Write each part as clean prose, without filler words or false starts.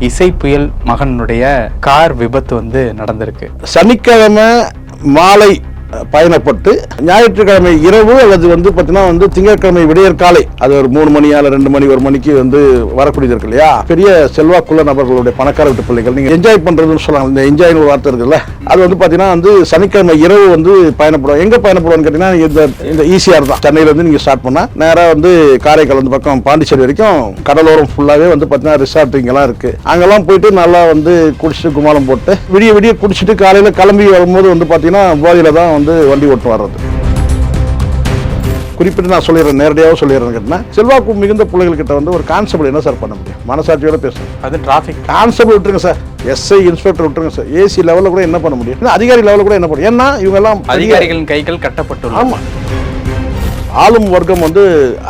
இசை புயல் மகனுடைய கார் விபத்து வந்து நடந்திருக்கு. சனிக்கிழமை மாலை பயணப்பட்டு ஞாயிற்றுக்கிழமை இரவு அல்லது பார்த்தீங்கன்னா திங்கட்கிழமை விடியற் காலை அது ஒரு 3 மணி 2 மணி 1 மணிக்கு வரக்கூடியது இருக்கு இல்லையா. பெரிய செல்வாக்குள்ள நபர்களுடைய பணக்கார வீட்டு பிள்ளைகள் நீங்க என்ஜாய் பண்றதுன்னு சொல்லுவாங்க. இந்த என்ஜாய் ஒரு வார்த்தை இருக்குல்ல, அது பார்த்தீங்கன்னா சனிக்கிழமை இரவு பயணப்படும். எங்க பயணப்படுவோம்னு கேட்டீங்கன்னா இந்த ஈசிஆர் தான். சென்னையில நீங்க ஸ்டார்ட் பண்ணா நேரா காரைக்கால் பக்கம் பாண்டிச்சேரி வரைக்கும் கடலோரம் ஃபுல்லாவே பார்த்தீங்கன்னா ரிசார்ட் இங்கெல்லாம் இருக்கு. அங்கெல்லாம் போயிட்டு நல்லா குடிச்சிட்டு குமாலம் போட்டு விடிய விடிய குடிச்சிட்டு காலையில கிளம்பி வரும்போது பார்த்தீங்கன்னா போதையில தான் வண்டி ஓட்டு வர்றது. குறிப்பிட்டு நான் சொல்லிடுறேன், நேரடியாக சொல்லிடுறேன் கேட்டா, செல்வாக்கு மிகுந்த பிள்ளைகள் கிட்ட ஒரு கான்ஸ்டபிள் என்ன சார் பண்ண முடியும்? மனசாட்சியோட பேசுறேன். அது டிராஃபிக் கான்ஸ்டபிள் விட்டுருங்க சார், எஸ்ஐ இன்ஸ்பெக்டர் விட்டுருங்க சார், ஏசி லெவலில் கூட என்ன பண்ண முடியும்? அதிகாரி லெவலில் கூட என்ன பண்ண முடியும்? ஏன்னா இவங்க எல்லாம் அதிகாரிகளின் கைகள் கட்டப்பட்டு. ஆமா, ஆளும் வர்க்கம்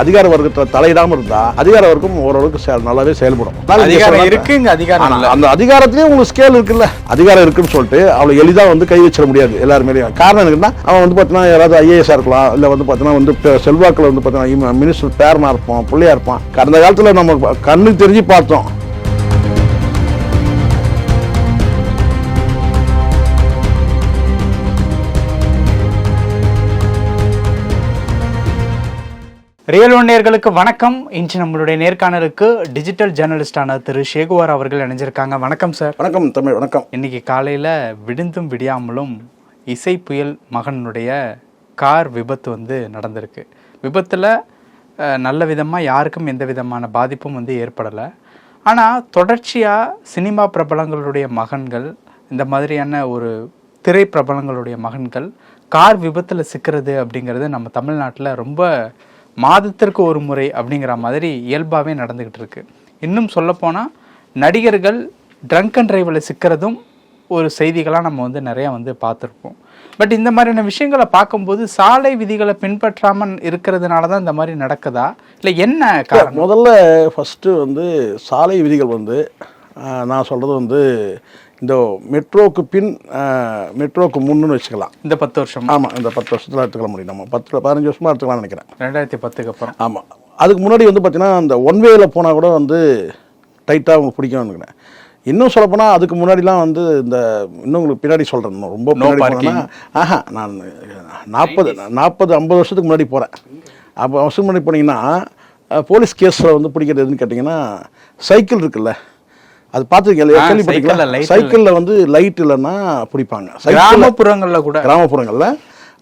அதிகார வர்க்கத்தை தலையிடாம இருந்தா அதிகார வர்க்கம் ஓரளவுக்கு நல்லாவே செயல்படும். அந்த அதிகாரத்திலேயே உங்களுக்கு ஸ்கேல் இருக்குல்ல, அதிகாரம் இருக்குன்னு சொல்லிட்டு அவளை எளிதா கை வச்சிட முடியாது எல்லாருமே. காரணம் என்னன்னா அவன் பார்த்தீங்கன்னா யாராவது ஐஏஎஸ் இருக்கலாம், இல்ல பார்த்தீங்கன்னா செல்வாக்குல பார்த்தீங்கன்னா மினிஸ்டர் பேரனா இருப்பான், பிள்ளையா இருப்பான். கடந்த காலத்துல நம்ம கண்ணு தெரிஞ்சு பார்த்தோம். ரியல் ஒன் நேயர்களுக்கு வணக்கம். இன்று நம்மளுடைய நேர்காணலுக்கு டிஜிட்டல் ஜேர்னலிஸ்டான திரு ஷேகுவார் அவர்கள் இணைஞ்சிருக்காங்க. வணக்கம் சார். வணக்கம் தமிழ். வணக்கம். இன்னைக்கு காலையில் விடிந்தும் விடியாமலும் இசை புயல் மகனுடைய கார் விபத்து நடந்திருக்கு. விபத்தில் நல்ல விதமாக யாருக்கும் எந்த விதமான பாதிப்பும் ஏற்படலை. ஆனால் தொடர்ச்சியாக சினிமா பிரபலங்களுடைய மகன்கள், இந்த மாதிரியான ஒரு திரை பிரபலங்களுடைய மகன்கள் கார் விபத்தில் சிக்கிறது அப்படிங்கிறது நம்ம தமிழ்நாட்டில் ரொம்ப மாதத்திற்கு ஒரு முறை அப்படிங்கிற மாதிரி இயல்பாகவே நடந்துக்கிட்டு இருக்கு. இன்னும் சொல்லப்போனால் நடிகர்கள் ட்ரங்க் அண்ட் டிரைவில் சிக்கிறதும் ஒரு செய்திகளாக நம்ம நிறையா பார்த்துருப்போம். பட் இந்த மாதிரியான விஷயங்களை பார்க்கும்போது சாலை விதிகளை பின்பற்றாமல் இருக்கிறதுனால தான் இந்த மாதிரி நடக்குதா, இல்லை என்ன காரணம்? முதல்ல ஃபஸ்ட்டு சாலை விதிகள் நான் சொல்கிறது இந்த மெட்ரோக்கு பின் மெட்ரோக்கு முன்னு வச்சுக்கலாம். இந்த 10 வருஷம். ஆமாம், இந்த 10 வருஷத்தில் எடுத்துக்கலாம் முடியும். நம்ம 15 வருஷமாக எடுத்துக்கலாம்னு நினைக்கிறேன். 2010க்கு அப்புறம். ஆமாம், அதுக்கு முன்னாடி பார்த்தீங்கன்னா அந்த ஒன்வேயில் போனால் கூட டைட்டாக அவங்க பிடிக்கணும்னு நினைக்கிறேன். இன்னும் சொல்லப்போனால் அதுக்கு முன்னாடிலாம் இந்த இன்னும் உங்களுக்கு பின்னாடி சொல்கிறேன், ரொம்ப முன்னாடி போனேன்னா நான் 40-50 வருஷத்துக்கு முன்னாடி போகிறேன். அப்போ வருஷத்துக்கு முன்னாடி போனீங்கன்னா போலீஸ் கேஸில் பிடிக்கிறது எதுன்னு கேட்டிங்கன்னா சைக்கிள் இருக்குல்ல, அது பார்த்துருக்கீங்களா? சைக்கிளில் லைட் இல்லைன்னா பிடிப்பாங்க. கிராமப்புறங்களில்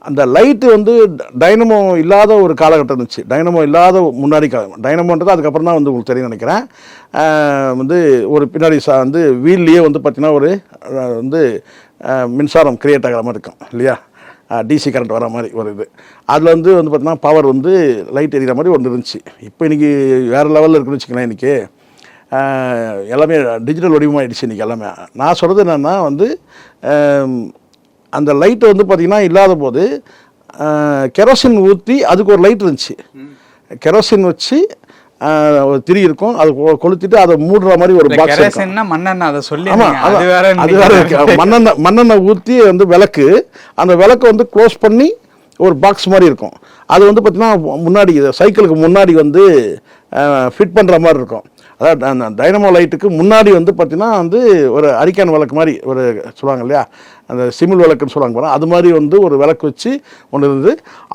அந்த லைட்டு டைனமோ இல்லாத ஒரு காலகட்டம் இருந்துச்சு. டைனமோ இல்லாத முன்னாடி டைனமோன்றது அதுக்கப்புறம் தான் உங்களுக்கு தெரியும் நினைக்கிறேன். ஒரு பின்னாடி வீல்லையே பார்த்தீங்கன்னா ஒரு மின்சாரம் கிரியேட் ஆகிற மாதிரி இருக்கும் இல்லையா, டிசி கரண்ட் வர மாதிரி ஒரு இது. அதில் பார்த்தீங்கன்னா பவர் லைட் எரிகிற மாதிரி ஒன்று இருந்துச்சு. இப்போ இன்றைக்கி வேறு லெவலில் இருக்குன்னு வச்சுக்கலாம். இன்றைக்கி எல்லாமே டிஜிட்டல் வடிவமாகிடுச்சு இன்றைக்கி எல்லாமே. நான் சொல்கிறது என்னென்னா அந்த லைட்டு பார்த்திங்கன்னா இல்லாத போது கெரோசின் ஊற்றி அதுக்கு ஒரு லைட் இருந்துச்சு. கெரோசின் வச்சு ஒரு திரி இருக்கும், அது கொளுத்திட்டு அதை மூடுற மாதிரி ஒரு பாக்ஸ். மண்ணெண்ணெய் ஊற்றி விளக்கு, அந்த விளக்கை க்ளோஸ் பண்ணி ஒரு பாக்ஸ் மாதிரி இருக்கும். அது பார்த்திங்கன்னா முன்னாடி சைக்கிளுக்கு முன்னாடி ஃபிட் பண்ணுற மாதிரி இருக்கும். அதாவது அந்த டைனமோ லைட்டுக்கு முன்னாடி பார்த்தீங்கன்னா ஒரு அரிக்கான் விளக்கு மாதிரி ஒரு சொல்லுவாங்க இல்லையா, அந்த சிமிழ் விளக்குன்னு சொல்லுவாங்க பாருங்க, அது மாதிரி ஒரு விளக்கு வச்சு ஒன்று இருந்து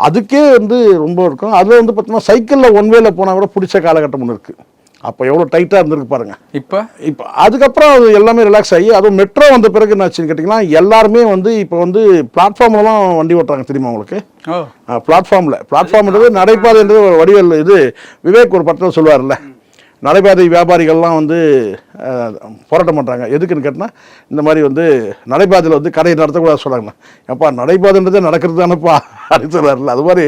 அதுக்கே ரொம்ப இருக்கும். அதில் பார்த்தீங்கன்னா சைக்கிளில் ஒன்வேல போனால் கூட பிடிச்ச காலகட்டம் ஒன்று இருக்குது. அப்போ எவ்வளோ டைட்டாக இருந்திருக்கு பாருங்கள். இப்போ அதுக்கப்புறம் அது எல்லாமே ரிலாக்ஸ் ஆகி அதுவும் மெட்ரோ வந்த பிறகு என்னாச்சுன்னு கேட்டிங்கன்னா எல்லாருமே இப்போ பிளாட்ஃபார்மில் தான் வண்டி ஓட்டுறாங்க. தெரியுமா உங்களுக்கு? பிளாட்ஃபார்ம்ன்றது நடைபாதைன்றது ஒரு வடிவல். இது விவேக் ஒரு படத்தில் சொல்லுவார்ல, நடைபாதை வியாபாரிகள்லாம் போராட்டம் பண்ணுறாங்க. எதுக்குன்னு கேட்டால் இந்த மாதிரி நடைபாதையில் கடையை நடத்தக்கூடாது சொல்கிறாங்கண்ணா. எப்பா நடைபாதைன்றதே நடக்கிறது தானேப்பா அப்படின்னு சொல்கிறாருல, அது மாதிரி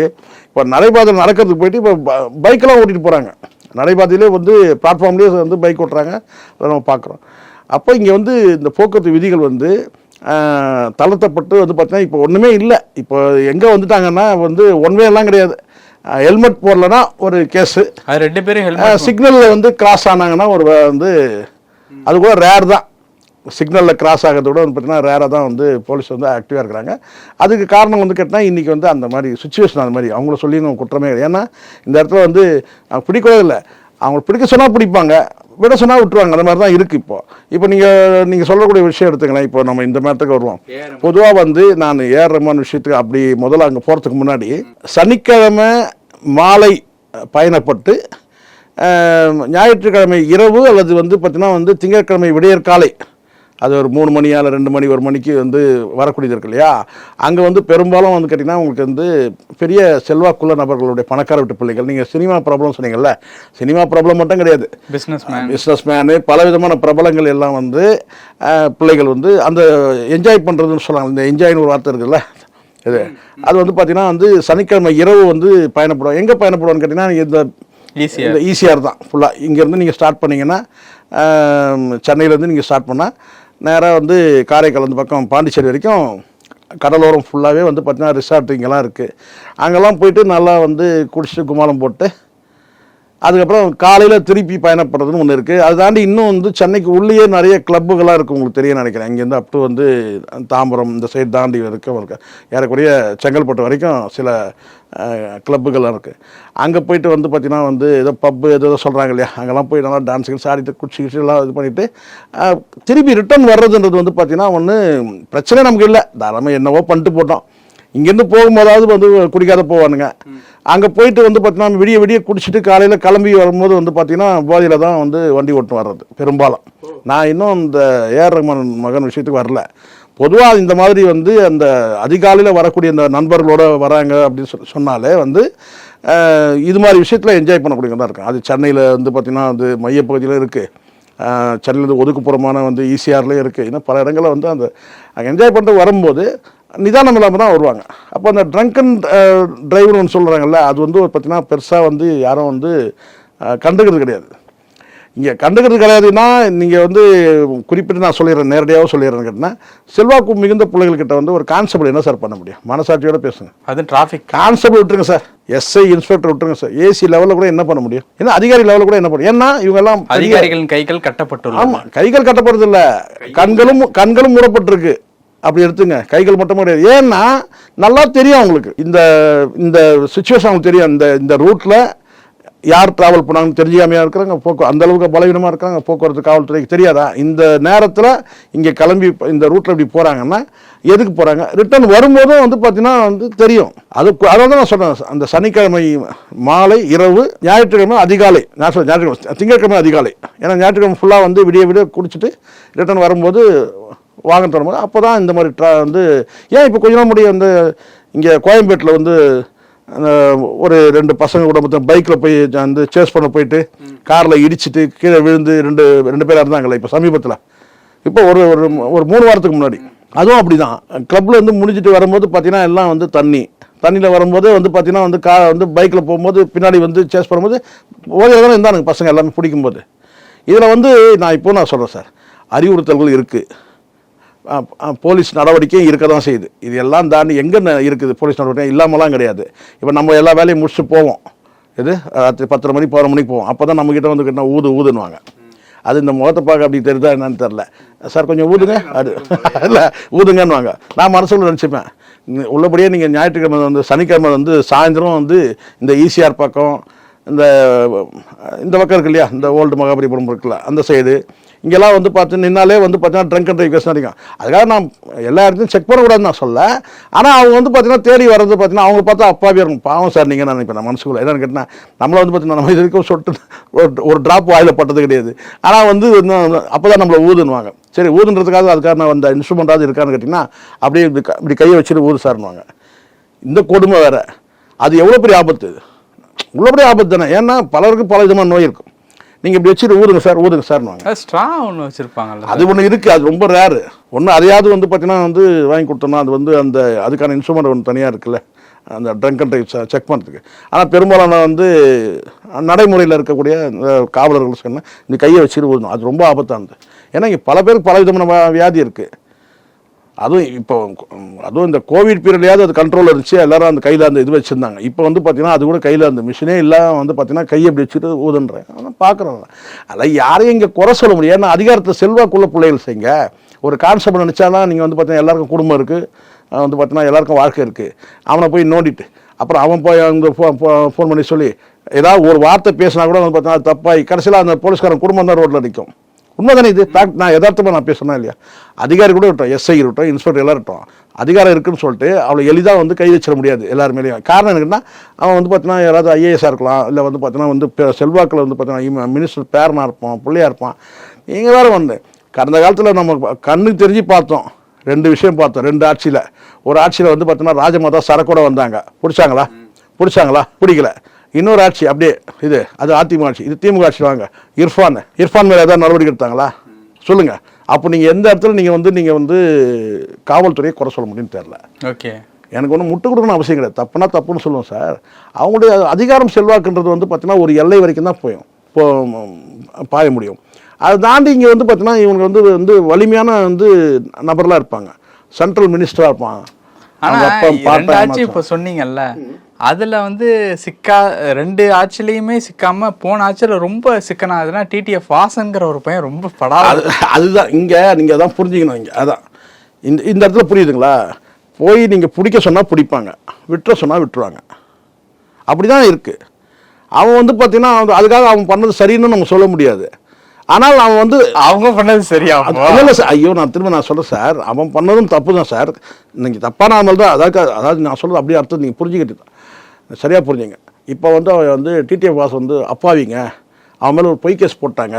இப்போ நடைபாதையில் நடக்கிறதுக்கு போயிட்டு இப்போ பைக்கெல்லாம் ஓட்டிகிட்டு போகிறாங்க. நடைபாதையிலே பிளாட்ஃபார்ம்லேயே பைக் ஓட்டுறாங்க. அதை நம்ம பார்க்குறோம். அப்போ இங்கே இந்த போக்குவரத்து விதிகள் தளர்த்தப்பட்டு பார்த்தீங்கன்னா இப்போ ஒன்றுமே இல்லை. இப்போ எங்கே வந்துட்டாங்கன்னா ஒன்வேலாம் கிடையாது. ஹெல்மெட் போடலன்னா ஒரு கேஸு, 2 பேரும் சிக்னலில் கிராஸ் ஆனாங்கன்னா ஒரு அது கூட ரேர் தான். சிக்னலில் கிராஸ் ஆகிறத விட பார்த்தீங்கன்னா ரேராக தான் போலீஸ் ஆக்டிவாக இருக்கிறாங்க. அதுக்கு காரணம் கேட்டால் இன்றைக்கி அந்த மாதிரி சுச்சுவேஷன் அந்த மாதிரி அவங்கள சொல்லி நம்ம குற்றமே. ஏன்னா இந்த இடத்துல பிடிக்கவே இல்லை. அவங்க பிடிக்க சொன்னால் பிடிப்பாங்க, விட சொன்னால் விட்டுருவாங்க. அந்த மாதிரி தான் இருக்குது. இப்போ நீங்கள் சொல்லக்கூடிய விஷயம் எடுத்துங்களேன். இப்போ நம்ம இந்த மேட்டருக்கு வருவோம். பொதுவாக வந்து நான் ஏஆர் ரஹ்மான் விஷயத்துக்கு அப்படி முதல்ல அங்கே போகிறதுக்கு முன்னாடி சனிக்கிழமை மாலை பயணப்பட்டு ஞாயிற்றுக்கிழமை இரவு அல்லது வந்து பார்த்தீங்கன்னா வந்து திங்கட்கிழமை விடியற்காலை, அது ஒரு 3 மணி அல்ல 2 மணி 1 மணிக்கு வந்து வரக்கூடியது இருக்கு இல்லையா, அங்கே வந்து பெரும்பாலும் வந்து கேட்டிங்கன்னா உங்களுக்கு வந்து பெரிய செல்வாக்குள்ள நபர்களுடைய பணக்கார வீட்டு பிள்ளைகள். நீங்கள் சினிமா பிரபலம் சொன்னீங்கல்ல, சினிமா பிரபலம் மட்டும் கிடையாது, பிஸ்னஸ் மேனு பல விதமான பிரபலங்கள் எல்லாம் வந்து பிள்ளைகள் வந்து அந்த என்ஜாய் பண்ணுறதுன்னு சொல்லுவாங்க. இந்த என்ஜாய்னு ஒரு வார்த்தை இருக்குல்ல, இது அது வந்து பார்த்தீங்கன்னா வந்து சனிக்கிழமை இரவு வந்து பயணப்படுவோம். எங்கே பயணப்படுவோன்னு கேட்டிங்கன்னா இந்த ஈஸியாக தான் ஃபுல்லாக. இங்கேருந்து நீங்கள் ஸ்டார்ட் பண்ணிங்கன்னா சென்னையிலேருந்து நீங்கள் ஸ்டார்ட் பண்ணால் நேராக வந்து காரைக்கால் அந்த பக்கம் பாண்டிச்சேரி வரைக்கும் கடலோரம் ஃபுல்லாகவே வந்து பார்த்தீங்கன்னா ரிசார்ட் இங்கெல்லாம் இருக்குது. அங்கெல்லாம் போயிட்டு நல்லா வந்து குடிச்சிட்டு குமாலம் போட்டு அதுக்கப்புறம் காலையில் திருப்பி பயணப்படுறதுன்னு ஒன்று இருக்குது. அதை தாண்டி இன்னும் வந்து சென்னைக்கு உள்ளேயே நிறைய கிளப்புகளாக இருக்குது, உங்களுக்கு தெரிய நினைக்கிறேன். இங்கேருந்து அப் டு வந்து தாம்பரம் இந்த சைடு தாண்டி வரைக்கும் இருக்குது, ஏறக்குறைய செங்கல்பட்டு வரைக்கும் சில கிளப்புகள்லாம் இருக்குது. அங்கே போயிட்டு வந்து பார்த்திங்கன்னா வந்து ஏதோ பப்பு ஏதோ சொல்கிறாங்க இல்லையா, அங்கெல்லாம் போய் நல்லா டான்ஸுக்கு ஆடிட்டு குடிச்சிக்கிட்டு எல்லாம் இது பண்ணிவிட்டு திருப்பி ரிட்டர்ன் வர்றதுன்றது வந்து பார்த்திங்கன்னா ஒன்று பிரச்சனை நமக்கு இல்லை, தாராளமாக என்னவோ பண்ணிட்டு போட்டோம். இங்கேருந்து போகும்போதாவது வந்து குடிக்காத போவானுங்க. அங்கே போயிட்டு வந்து பார்த்தீங்கன்னா விடிய குடிச்சிட்டு காலையில் கிளம்பி வரும்போது வந்து பார்த்தீங்கன்னா போதையில் தான் வந்து வண்டி ஓட்டு வர்றது பெரும்பாலும். நான் இன்னும் இந்த ஏஆர் ரஹ்மான் மகன் விஷயத்துக்கு வரல. பொதுவாக இந்த மாதிரி வந்து அந்த அதிகாலையில் வரக்கூடிய இந்த நண்பர்களோட வராங்க அப்படின்னு சொன்னாலே வந்து இது மாதிரி விஷயத்தில் என்ஜாய் பண்ணக்கூடியவங்க தான் இருக்கும். அது சென்னையில் வந்து பார்த்திங்கன்னா வந்து மையப்பகுதியில் இருக்குது, சென்னையிலேருந்து ஒதுக்குப்புறமான வந்து ஈசிஆர்லேயும் இருக்குது. இன்னும் பல இடங்களில் வந்து அந்த என்ஜாய் பண்ணிட்டு வரும்போது நிதானம் இல்லாமல் தான் வருவாங்க. அப்போ அந்த ட்ரங்க் அண்ட் டிரைவர்னு ஒன்று சொல்கிறாங்கல்ல, அது வந்து பார்த்திங்கன்னா பெருசாக வந்து யாரும் வந்து கண்டுக்கிறது கிடையாது. இங்கே கண்டுக்கிறது கிடையாதுன்னா நீங்கள் வந்து குறிப்பிட்டு நான் சொல்லிடுறேன், நேரடியாக சொல்லிடுறேன்னு கேட்டிங்கன்னா, செல்வாக்கு மிகுந்த பிள்ளைகள்கிட்ட வந்து ஒரு கான்ஸ்டபிள் என்ன சார் பண்ண முடியும்? மனசாட்சியோட பேசுங்க. அது டிராஃபிக் கான்ஸ்டபிள் விட்டுருங்க சார், எஸ்ஐ இன்ஸ்பெக்டர் விட்டுருங்க சார், ஏசி லெவலில் கூட என்ன பண்ண முடியும்? ஏன்னா அதிகாரி லெவலில் கூட என்ன பண்ணும்? ஏன்னா இவங்கெல்லாம் அதிகாரிகளின் கைகள் கட்டப்பட்டு, ஆமாம் கைகள் கட்டப்படுறது இல்லை, கண்களும் மூடப்பட்டிருக்கு. அப்படி எடுத்துங்க, கைகள் மட்டும் கிடையாது. ஏன்னா நல்லா தெரியும் அவங்களுக்கு இந்த சுச்சுவேஷன் அவங்களுக்கு தெரியும். இந்த ரூட்டில் யார் ட்ராவல் பண்ணாங்கன்னு தெரிஞ்சாமையாக இருக்கிறாங்க, அந்த அளவுக்கு பலவீனமாக இருக்காங்க, போக்குவரத்து காவல்துறைக்கு தெரியாதா? இந்த நேரத்தில் இங்கே கிளம்பி இந்த ரூட்டில் இப்படி போகிறாங்கன்னா எதுக்கு போகிறாங்க? ரிட்டர்ன் வரும்போதும் வந்து பார்த்தீங்கன்னா வந்து தெரியும். அதாவது தான் நான் சொல்கிறேன், அந்த சனிக்கிழமை மாலை இரவு, ஞாயிற்றுக்கிழமை அதிகாலை, நான் சொல்ல ஞாயிற்றுக்கிழமை திங்கட்கிழமை அதிகாலை, ஏன்னா ஞாயிற்றுக்கிழமை ஃபுல்லாக வந்து விடிய குடிச்சிட்டு ரிட்டர்ன் வரும்போது வாகனம் தொடரும்போது அப்போ தான் இந்த மாதிரி வந்து ஏன் இப்போ கொஞ்ச நாள் முடியும் வந்து இங்கே கோயம்பேட்டில் வந்து ஒரு 2 பசங்க கூட மொத்தம் பைக்கில் போய் வந்து சேஸ் பண்ண போயிட்டு காரில் இடிச்சிட்டு கீழே விழுந்து ரெண்டு பேராக இருந்தாங்கல்ல இப்போ சமீபத்தில், இப்போ ஒரு 3 வாரத்துக்கு முன்னாடி. அதுவும் அப்படி தான் கிளப்பில் வந்து முடிஞ்சிட்டு வரும்போது பார்த்தீங்கன்னா எல்லாம் வந்து தண்ணியில் வரும்போது வந்து பார்த்தீங்கன்னா வந்து வந்து பைக்கில் போகும்போது பின்னாடி வந்து சேஸ் பண்ணும்போது ஓதையில் தானே இருந்தானுங்க பசங்க எல்லாமே பிடிக்கும்போது. இதில் வந்து நான் சொல்கிறேன் சார், அறிவுறுத்தல்கள் இருக்குது, போலீஸ் நடவடிக்கையும் இருக்க தான் செய்யுது. இது எல்லாம் தாண்டி எங்கே இருக்குது போலீஸ் நடவடிக்கை? இல்லாமலாம் கிடையாது. இப்போ நம்ம எல்லா வேலையும் முடிச்சுட்டு போவோம், இது ராத்திரி 10 மணி 11 மணிக்கு போவோம். அப்போ தான் நம்மக்கிட்ட வந்து கேட்டால் ஊதுன்னுவாங்க. அது இந்த முகத்தை பார்க்க அப்படி தெரியுதா என்னன்னு தெரில, சார் கொஞ்சம் ஊதுங்க, அது இல்லை ஊதுங்கன்னுவாங்க. நான் மனசுல நினச்சிப்பேன், உள்ளபடியே நீங்கள் ஞாயிற்றுக்கிழமை வந்து சனிக்கிழமை வந்து சாயந்தரம் வந்து இந்த ஈசிஆர் பக்கம் இந்த பக்கம் இருக்கு இல்லையா, இந்த ஓல்டு மகாபலிபுரம் இருக்குல்ல அந்த சைடு, இங்கெல்லாம் வந்து பார்த்து நின்னாலே வந்து பார்த்தீங்கன்னா ட்ரங்க் அண்ட் டிரைவ் கேஸ் இருக்கும். அதுக்காக நான் எல்லா இடத்தையும் செக் பண்ணக்கூடாதுன்னு நான் சொல்ல, ஆனால் அவங்க வந்து பார்த்தீங்கன்னா தேடி வர்றது பார்த்தீங்கன்னா அவங்க பார்த்தா அப்பாவே இருக்கும். பாவம் சார் நீங்கள் நான் இப்போ நான் மனசுக்குள்ள என்னன்னு கேட்டால் நம்மளை வந்து பார்த்தீங்கன்னா நம்ம இது வரைக்கும் சொட்டு ஒரு ட்ராப் வாயில் பட்டது கிடையாது. ஆனால் வந்து அப்போ தான் நம்மளை ஊதுன்னுவாங்க. சரி ஊதுன்றதுக்காக அதுக்காக நான் அந்த இன்ஸ்ட்ருமெண்ட்டாவது இருக்கான்னு கேட்டிங்கன்னா அப்படியே இப்படி கையை வச்சுட்டு ஊது சார்னுவாங்க. இந்த கொடுமை வேறு, அது எவ்வளோ பெரிய ஆபத்து, உள்ளபடியே ஆபத்து தானே. ஏன்னா பலருக்கு பல விதமான நோய் இருக்கும். நீங்கள் இப்படி வச்சுட்டு ஊதுங்க சார்னுவாங்க. ஸ்ட்ரா ஒன்று வச்சுருப்பாங்கல்ல, அது ஒன்று இருக்குது, அது ரொம்ப ரேரு. ஒன்று அதையாவது வந்து பார்த்தீங்கன்னா வந்து வாங்கி கொடுத்தோம்னா அது வந்து அதுக்கான இன்ஸ்ட்ருமெண்ட் ஒன்று தனியாக இருக்குல்ல, அந்த ட்ரங்க் அண்ட் டிரைவ் செக் பண்ணுறதுக்கு. ஆனால் பெரும்பாலான வந்து நடைமுறையில் இருக்கக்கூடிய காவலர்கள் சொன்னால் இந்த கையை வச்சுட்டு ஊதணும், அது ரொம்ப ஆபத்தானது. ஏன்னா இங்கே பல பேருக்கு பல விதமான வியாதி இருக்குது. அதுவும் இந்த கோவிட் பீரியட்லையாவது அது கண்ட்ரோல் இருந்துச்சு, எல்லாரும் அந்த கையில் அந்த இது வச்சுருந்தாங்க. இப்போ வந்து பார்த்தீங்கன்னா அது கூட கையில் அந்த மிஷினே இல்லாமல் வந்து பார்த்தீங்கன்னா கையை எப்படி வச்சுட்டு ஊதுன்றேன். ஆனால் பார்க்குறோம், அதில் யாரையும் இங்கே குறை சொல்ல முடியும். ஏன்னா அதிகாரத்தை செல்வாக்குள்ள பிள்ளைகள் செய்யுங்க. ஒரு கான்செப்ட் நினச்சாலாம் நீங்கள் வந்து பார்த்தீங்கன்னா எல்லாருக்கும் குடும்பம் இருக்குது, வந்து பார்த்தீங்கன்னா எல்லாருக்கும் வாழ்க்கை இருக்குது. அவனை போய் நோண்டிட்டு அப்புறம் அவன் போய் அங்கே ஃபோன் பண்ணி சொல்லி ஏதாவது ஒரு வார்த்தை பேசினா கூட வந்து பார்த்தீங்கன்னா தப்பாகி கடைசியில் அந்த போலீஸ்காரன் குடும்பம் தான் ரோட்டில் நிற்கும். உண்மை தானே இது ஃபேக்ட். நான் யதார்த்தமாக நான் பேசுனா இல்லையா? அதிகாரி கூட இருக்கட்டும், எஸ்ஐ இருக்கட்டும், இன்ஸ்பெக்டர் எல்லாம் இருக்கட்டும், அதிகாரம் இருக்குன்னு சொல்லிட்டு அவளை எளிதாக வந்து கை வச்சிட முடியாது எல்லார் மேலேயும். காரணம் என்னன்னா, அவன் வந்து பார்த்தீங்கன்னா யாராவது ஐஏஎஸ்ஸாக இருக்கலாம், இல்லை வந்து பார்த்தீங்கன்னா வந்து செல்வாக்கில் வந்து பார்த்தீங்கன்னா மினிஸ்டர் பேரனாக இருப்பான், பிள்ளையாக இருப்பான். நீங்கள் வேறு வந்து கடந்த காலத்தில் நம்ம கண்ணுக்கு தெரிஞ்சு பார்த்தோம், 2 விஷயம் பார்த்தோம் 2 ஆட்சியில். ஒரு ஆட்சியில் வந்து பார்த்தீங்கன்னா ராஜமாதா சரக்கோட வந்தாங்க, பிடிச்சாங்களா? பிடிக்கல. இன்னொரு ஆட்சி அப்படியே இது, அது அதிமுக ஆட்சி, இது திமுக ஆட்சி. வாங்க இர்ஃபான் மேலே ஏதாவது நடவடிக்கை எடுத்தாங்களா சொல்லுங்கள். அப்போ நீங்கள் எந்த இடத்துல நீங்கள் வந்து காவல்துறையை குறை சொல்ல முடியும்னு தெரில. ஓகே, எனக்கு ஒன்றும் முட்டு கொடுக்கணும் அவசியம் கிடையாது. தப்புனா தப்புன்னு சொல்லுவோம் சார். அவங்களுடைய அதிகாரம் செல்வாக்குன்றது வந்து பார்த்தீங்கன்னா ஒரு எல்லை வரைக்கும் தான் பாய முடியும். அதை தாண்டி இங்கே வந்து பார்த்தீங்கன்னா இவங்க வந்து வலிமையான வந்து நபர்களாக இருப்பாங்க, சென்ட்ரல் மினிஸ்டராக இருப்பாங்க. ஆட்சி இப்போ சொன்னீங்கல்ல, அதுல வந்து 2 ஆட்சிலையுமே சிக்காம போன ஆட்சியில் ரொம்ப சிக்கனாதுன்னா டிடிஎஃப் வாசன்கிற ஒரு பையன் ரொம்ப படாது. அதுதான் இங்கே நீங்கள் அதான் புரிஞ்சுக்கணும். இங்கே அதான் இந்த இடத்துல புரியுதுங்களா? போய் நீங்கள் பிடிக்க சொன்னால் பிடிப்பாங்க, விட்டுற சொன்னால் விட்டுருவாங்க. அப்படி தான் இருக்குது. அவன் வந்து பார்த்தீங்கன்னா அதுக்காக அவன் பண்ணது சரின்னு நம்ம சொல்ல முடியாது. ஆனால் அவன் வந்து அவங்க பண்ணது சரியா இல்லை சார். ஐயோ, நான் சொல்கிறேன் சார், அவன் பண்ணதும் தப்பு தான் சார். நீங்கள் தப்பான ஆமல் தான். அதாவது நான் சொல்கிறது அப்படியே அர்த்தம் நீங்கள் புரிஞ்சுக்கிட்டு சரியாக புரிஞ்சுங்க. இப்போ வந்து அவன் வந்து டிடிஎஃப் வாஸ் வந்து அப்பாவிங்க, அவன் மேலே ஒரு பொய் கேஸ் போட்டாங்க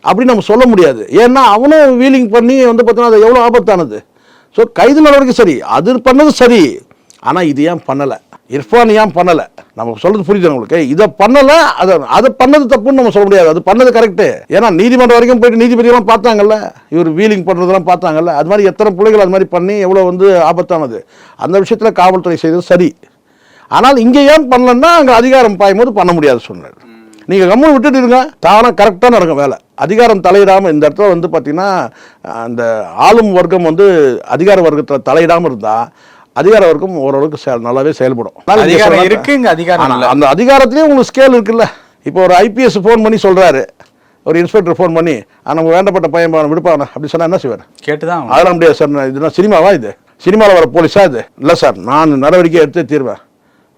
அப்படின்னு நம்ம சொல்ல முடியாது. ஏன்னா அவனும் வீலிங் பண்ணி வந்து பார்த்தீங்கன்னா அது எவ்வளோ ஆபத்தானது. ஸோ கைது நடவடிக்கை சரி, அது பண்ணது சரி. ஆனால் இது ஏன் பண்ணலை, இர்ஃபான் ஏன் பண்ணலை, நம்ம சொல்கிறது புரியுது உங்களுக்கு. இதை பண்ணலை, அதை பண்ணது தப்புன்னு நம்ம சொல்ல முடியாது, அது பண்ணது கரெக்டு. ஏன்னா நீதிமன்றம் வரைக்கும் போயிட்டு நீதிபதியெல்லாம் பார்த்தாங்கல்ல, இவர் வீலிங் பண்ணுறதெல்லாம் பார்த்தாங்கல்ல. அது மாதிரி எத்தனை பிள்ளைகள் அது மாதிரி பண்ணி எவ்வளோ வந்து ஆபத்தானது. அந்த விஷயத்தில் காவல்துறை செய்தது சரி. ஆனால் இங்கே ஏன் பண்ணலன்னா அங்கே அதிகாரம் பாயும் போது பண்ண முடியாது சொன்னார். நீங்கள் கம்முன்னு விட்டுட்டு இருங்க, தானாக கரெக்டாக நடக்கும் வேலை. அதிகாரம் தலையிடாமல் இந்த இடத்துல வந்து பார்த்தீங்கன்னா அந்த ஆளும் வர்க்கம் வந்து அதிகார வர்க்கத்தில் தலையிடாமல் இருந்தால் அதிகார வர்க்கம் ஓரளவுக்கு நல்லாவே செயல்படும். அந்த அதிகாரத்திலேயே உங்களுக்கு ஸ்கேல் இருக்குல்ல. இப்போ ஒரு ஐபிஎஸ் ஃபோன் பண்ணி சொல்கிறாரு, ஒரு இன்ஸ்பெக்டர் ஃபோன் பண்ணி நம்ம வேண்டப்பட்ட பையன் விடுப்பாங்க அப்படி சொன்னால் என்ன செய்வார்? கேட்டுதான். அதெல்லாம் முடியாது சார். இதுனா சினிமாவா? இது சினிமாவில் வர போலீஸா? இது இல்லை சார், நான் நடவடிக்கை எடுத்து தீர்வேன்,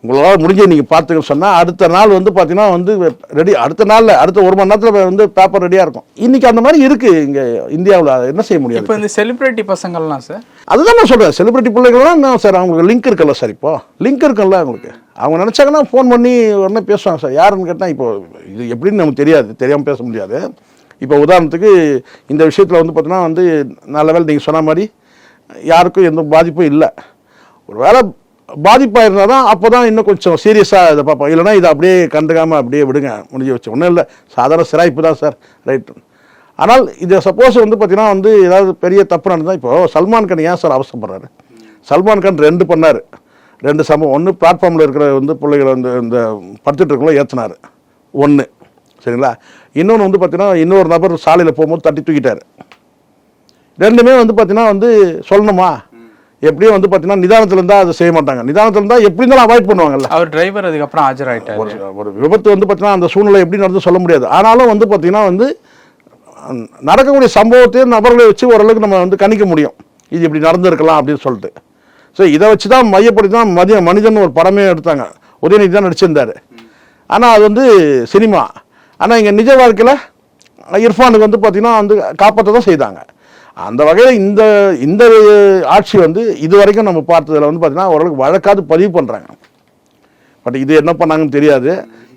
உங்களால் முடிஞ்சு நீங்கள் பார்த்துக்க சொன்னால் அடுத்த நாள் வந்து பார்த்தீங்கன்னா வந்து ரெடி. அடுத்த நாளில் அடுத்த 1 மணி நேரத்தில் வந்து பேப்பர் ரெடியாக இருக்கும். இன்றைக்கி அந்த மாதிரி இருக்குது இங்கே இந்தியாவில். என்ன செய்ய முடியாது. இப்போ இந்த செலிபிரிட்டி பசங்கள்லாம் சார், அதுதான் நான் சொல்கிறேன். செலிபிரிட்டி பிள்ளைகள்லாம் என்ன சார், அவங்களுக்கு லிங்க் இருக்குல்ல சார். இப்போ லிங்க் இருக்குல்ல அவங்களுக்கு. அவங்க நினச்சாங்கன்னா ஃபோன் பண்ணி உடனே பேசுவாங்க சார். யாருன்னு கேட்டால் இப்போ இது எப்படின்னு நமக்கு தெரியாது, தெரியாமல் பேச முடியாது. இப்போ உதாரணத்துக்கு இந்த விஷயத்தில் வந்து பார்த்தீங்கன்னா வந்து நல்ல வேலை நீங்கள் சொன்ன மாதிரி யாருக்கும் எந்த பாதிப்பும் இல்லை. ஒரு வேலை பாதிப்பாக இருந்தால் தான் அப்போ தான் இன்னும் கொஞ்சம் சீரியஸாக இதை பார்ப்போம். இல்லைனா இதை அப்படியே கண்டுக்காமல் அப்படியே விடுங்க, முடிஞ்சு வச்சு. ஒன்றும் இல்லை, சாதாரண சிராய்ப்பு தான் சார், ரைட்டு. ஆனால் இது சப்போஸ் வந்து பார்த்தீங்கன்னா வந்து ஏதாவது பெரிய தப்பு நடந்தால், இப்போது சல்மான் கான் ஏன் சார் அவசரப்படுறாரு? சல்மான் கான் 2 பண்ணார், 2 சம்பவம். ஒன்று பிளாட்ஃபார்மில் இருக்கிற வந்து பிள்ளைகளை வந்து இந்த படுத்துட்டு இருக்கக்குள்ள ஏற்றினார், 1 சரிங்களா. இன்னொன்று வந்து பார்த்தீங்கன்னா இன்னொரு நபர் சாலையில் போகும்போது தட்டி தூக்கிட்டார். 2மே வந்து பார்த்தீங்கன்னா வந்து சொல்லணுமா, எப்படியும் வந்து பார்த்தீங்கன்னா நிதானத்தில் இருந்தால் அதை செய்ய மாட்டாங்க. நிதானத்தில் இருந்தால் எப்படி இருந்தாலும் அவாய்ட் பண்ணுவாங்கல்ல. அவர் டிரைவர் அதுக்கப்புறம் ஆஜராயிட்டார். ஒரு விபத்து வந்து பார்த்தீங்கன்னா அந்த சூழ்நிலை எப்படி நடந்து சொல்ல முடியாது. ஆனாலும் வந்து பார்த்தீங்கன்னா வந்து நடக்கக்கூடிய சம்பவத்தையும் நபர்களை வச்சு ஓரளவுக்கு நம்ம வந்து கணிக்க முடியும், இது இப்படி நடந்திருக்கலாம் அப்படின்னு சொல்லிட்டு. ஸோ இதை வச்சு தான் மையப்படுத்தி தான் மனிதன் ஒரு படமே எடுத்தாங்க. உதயநிதி தான் நடிச்சிருந்தார். ஆனால் அது வந்து சினிமா. ஆனால் இங்கே நிஜ வாழ்க்கையில் இர்ஃபானுக்கு வந்து பார்த்தீங்கன்னா வந்து காப்பாற்ற தான் செய்தாங்க. அந்த வகையில் இந்த ஆட்சி வந்து இது வரைக்கும் நம்ம பார்த்ததில் வந்து பார்த்தீங்கன்னா ஓரளவுக்கு வழக்காது பதிவு பண்ணுறாங்க. பட் இது என்ன பண்ணாங்கன்னு தெரியாது,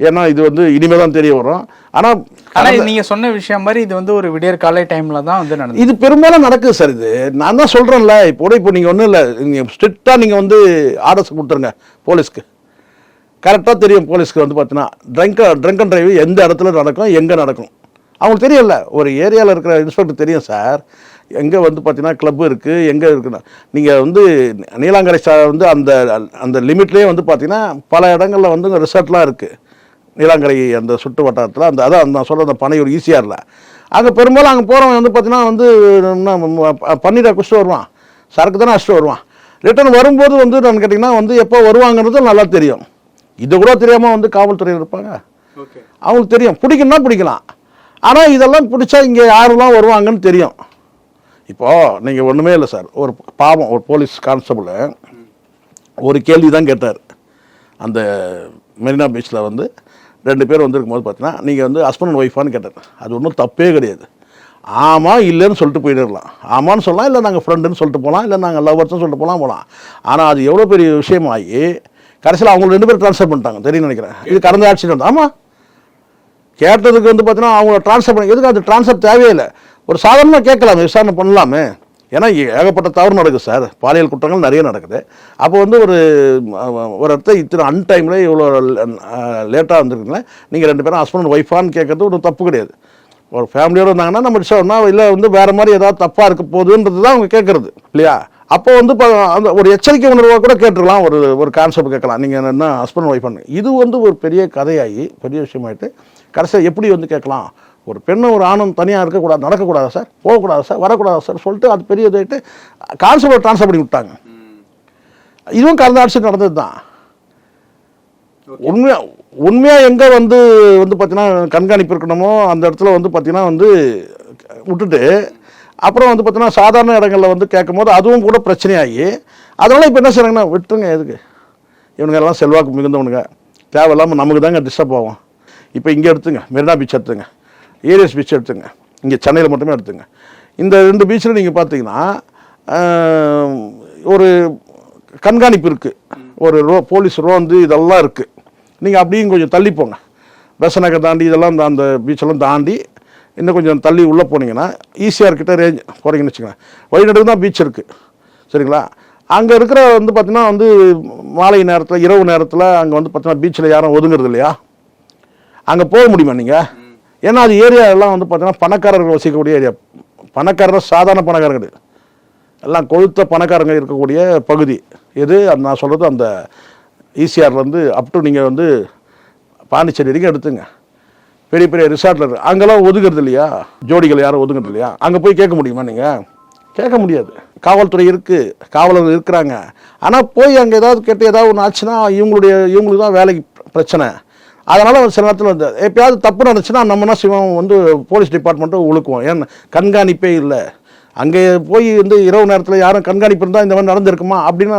ஏன்னா இது வந்து இனிமேல் தான் தெரிய வரும். ஆனால் நீங்கள் சொன்ன விஷயம் மாதிரி இது வந்து ஒரு விடியற் காலை டைமில் தான் வந்து நடந்தது. இது பெரும்பாலும் நடக்குது சார். இது நான் தான் சொல்கிறேன்ல. இப்போ நீங்கள் ஒன்றும் இல்லை, நீங்கள் ஸ்ட்ரிக்டாக நீங்கள் வந்து ஆர்டர்ஸ் கொடுத்துருங்க போலீஸ்க்கு. கரெக்டாக தெரியும் போலீஸ்க்கு வந்து பார்த்தீங்கன்னா ட்ரங்க் அண்ட் டிரைவ் எந்த இடத்துல நடக்கும், எங்கே நடக்கும் அவங்களுக்கு தெரியல. ஒரு ஏரியாவில் இருக்கிற இன்ஸ்பெக்டர் தெரியும் சார், எங்கே வந்து பார்த்தீங்கன்னா கிளப்பு இருக்குது, எங்கே இருக்குன்னா. நீங்கள் வந்து நீலாங்கரை வந்து அந்த லிமிட்லேயே வந்து பார்த்தீங்கன்னா பல இடங்களில் வந்து ரிசார்ட்லாம் இருக்குது. நீலாங்கரை அந்த சுற்று வட்டாரத்தில் அதான் நான் சொல்கிற அந்த பனையூர் ஈசிஆரில். அங்கே பெரும்பாலும் அங்கே போகிறவங்க வந்து பார்த்தீங்கன்னா வந்து பன்னீரை குடிச்சிட்டு வருவான், சரக்கு தானே அடிச்சுட்டு வருவான். ரிட்டர்ன் வரும்போது வந்து நான் கேட்டிங்கன்னா வந்து எப்போ வருவாங்கிறது நல்லா தெரியும். இது கூட தெரியாமல் வந்து காவல்துறையில் இருப்பாங்க. அவங்களுக்கு தெரியும், பிடிக்கணும்னா பிடிக்கலாம். ஆனால் இதெல்லாம் பிடிச்சா இங்கே யாரெல்லாம் வருவாங்கன்னு தெரியும். இப்போது நீங்கள் ஒன்றுமே இல்லை சார், ஒரு பாவம் ஒரு போலீஸ் கான்ஸ்டபிள் ஒரு கேள்வி தான் கேட்டார் அந்த மெரினா பீச்சில் வந்து 2 பேர் வந்திருக்கும் போது பார்த்தீங்கன்னா நீங்கள் வந்து ஹஸ்பண்ட் அண்ட் ஒய்ஃபான்னு கேட்டார். அது ஒன்றும் தப்பே கிடையாது. ஆமாம் இல்லைன்னு சொல்லிட்டு போயிடலாம். ஆமான்னு சொல்லலாம், இல்லை நாங்கள் ஃப்ரெண்டுன்னு சொல்லிட்டு போகலாம், இல்லை நாங்கள் லவ்வர்ஸ்ன்னு சொல்லிட்டு போகலாம். ஆனால் அது எவ்வளோ பெரிய விஷயமாகி கடைசியில் அவங்க 2 பேர் ட்ரான்ஸ்ஃபர் பண்ணிட்டாங்க தெரியும் நினைக்கிறேன். இது கடந்த ஆட்சியில் வந்து ஆமாம் கேட்டதுக்கு வந்து பார்த்தீங்கன்னா அவங்கள ட்ரான்ஸ்ஃபர் பண்ணி எதுக்கு அது ட்ரான்ஸ்ஃபர் தேவையில்லை. ஒரு சாதாரணமாக கேட்கலாமே, விசாரணை பண்ணலாமே. ஏன்னா ஏகப்பட்ட தவறு நடக்குது சார், பாலியல் குற்றங்கள் நிறைய நடக்குது. அப்போ வந்து ஒரு இடத்த இத்தனை அன்டைமில் இவ்வளோ லேட்டாக வந்துருக்குங்களே, நீங்கள் 2 பேரும் ஹஸ்பண்ட் அண்ட் ஒய்ஃபான்னு கேட்கறது ஒரு தப்பு கிடையாது. ஒரு ஃபேமிலியோடு இருந்தாங்கன்னா நம்ம சொன்னா இல்லை வந்து வேறு மாதிரி ஏதாவது தப்பாக இருக்க போகுதுன்றது தான் அவங்க கேட்குறது இல்லையா. அப்போ வந்து அந்த ஒரு எச்சரிக்கை உணர்வாக கூட கேட்டுருக்கலாம், ஒரு கான்செப்ட் கேட்கலாம், நீங்கள் என்ன ஹஸ்பண்ட் ஒய்ஃப் பண்ணு. இது வந்து ஒரு பெரிய கதையாகி பெரிய விஷயமாயிட்டு கடைசியாக எப்படி வந்து கேட்கலாம், ஒரு பெண்ணும் ஒரு ஆணும் தனியாக இருக்கக்கூடாது, நடக்கக்கூடாதா சார், போகக்கூடாது சார், வரக்கூடாது சார் சொல்லிட்டு அது பெரிய இதாகிட்டு கான்செப்டை ட்ரான்ஸ்ஃபர் பண்ணி விட்டாங்க. இதுவும் கடந்த ஆட்சி நடந்தது தான். உண்மையாக எங்கே வந்து பார்த்தீங்கன்னா கண்காணிப்பு இருக்கணுமோ அந்த இடத்துல வந்து பார்த்தீங்கன்னா வந்து விட்டுட்டு அப்புறம் வந்து பார்த்தீங்கன்னா சாதாரண இடங்களில் வந்து கேட்கும் போது அதுவும் கூட பிரச்சனையாகி அதனால் இப்போ என்ன செய்கிறாங்கன்னா விட்டுருங்க, எதுக்கு இவனுங்க எல்லாம் செல்வாக்கு மிகுந்தவனுங்க, தேவையில்லாமல் நமக்கு தாங்க டிஸ்டர்ப் ஆகும். இப்போ இங்கே எடுத்துங்க, மெரினா பீச் எடுத்துங்க, ஏரியஸ் பீச் எடுத்துங்க, இங்கே சென்னையில் மட்டுமே எடுத்துங்க. இந்த 2 பீச்சில் நீங்கள் பார்த்தீங்கன்னா ஒரு கண்காணிப்பு இருக்குது, ஒரு போலீஸ் ரோந்து இதெல்லாம் இருக்குது. நீங்கள் அப்படியும் கொஞ்சம் தள்ளி போங்க, பெசநகர் தாண்டி இதெல்லாம் அந்த பீச்செல்லாம் தாண்டி இன்னும் கொஞ்சம் தள்ளி உள்ளே போனீங்கன்னா ஈஸியாக கிட்ட ரேஞ்ச் போகிறீங்கன்னு வச்சுக்கோங்க. வழிநடுக்கு தான் பீச் இருக்குது சரிங்களா. அங்கே இருக்கிற வந்து பார்த்தீங்கன்னா வந்து மாலை நேரத்தில் இரவு நேரத்தில் அங்கே வந்து பார்த்தீங்கன்னா பீச்சில் யாரும் ஒதுங்குறது இல்லையா, அங்கே போக முடியுமா நீங்கள்? ஏன்னா அது ஏரியா எல்லாம் வந்து பார்த்தீங்கன்னா பணக்காரர்கள் வசிக்கக்கூடிய ஏரியா. பணக்காரர் சாதாரண பணக்காரர்கள் எல்லாம் கொழுத்த பணக்காரங்க இருக்கக்கூடிய பகுதி எது நான் சொல்கிறது அந்த ஈசிஆர்லேருந்து அப் டு நீங்கள் வந்து பாண்டிச்சேரி வரைக்கும் எடுத்துங்க. பெரிய பெரிய ரிசார்ட்டில் இருக்குது, அங்கெல்லாம் ஒதுக்குறது இல்லையா, ஜோடிகள் யாரும் ஒதுக்குறது இல்லையா. அங்கே போய் கேட்க முடியுமா நீங்கள்? கேட்க முடியாது. காவல்துறை இருக்குது, காவலர்கள் இருக்கிறாங்க. ஆனால் போய் அங்கே ஏதாவது கேட்டு ஏதாவது ஒன்று ஆச்சுன்னா இவங்களுக்கு தான் வேலைக்கு பிரச்சனை. அதனால் சில நேரத்தில் வந்து எப்பயாவது தப்பு நடந்துச்சுன்னா நம்ம என்ன செய்வோம், வந்து போலீஸ் டிபார்ட்மெண்ட்டை உழுக்குவோம். ஏன்னா கண்காணிப்பே இல்லை. அங்கே போய் வந்து இரவு நேரத்தில் யாரும் கண்காணிப்பு இருந்தால் இந்த மாதிரி நடந்திருக்குமா அப்படின்னு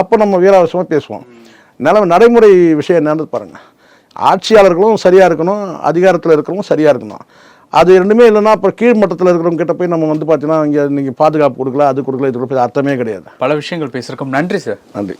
அப்போ நம்ம வீராவசமாக பேசுவோம். நடைமுறை விஷயம் என்னன்னு பாருங்கள். ஆட்சியாளர்களும் சரியாக இருக்கணும், அதிகாரத்தில் இருக்கிறவங்க சரியாக இருக்கணும். அது ரெண்டுமே இல்லைன்னா அப்புறம் கீழ் மட்டத்தில் இருக்கிறவங்க கிட்ட போய் நம்ம வந்து பார்த்தீங்கன்னா இங்கே நீங்கள் பாதுகாப்பு கொடுக்கல, அது கொடுக்கல, இது கொடுக்கல, அர்த்தமே கிடையாது. பல விஷயங்கள் பேசியிருக்கோம். நன்றி சார். நன்றி.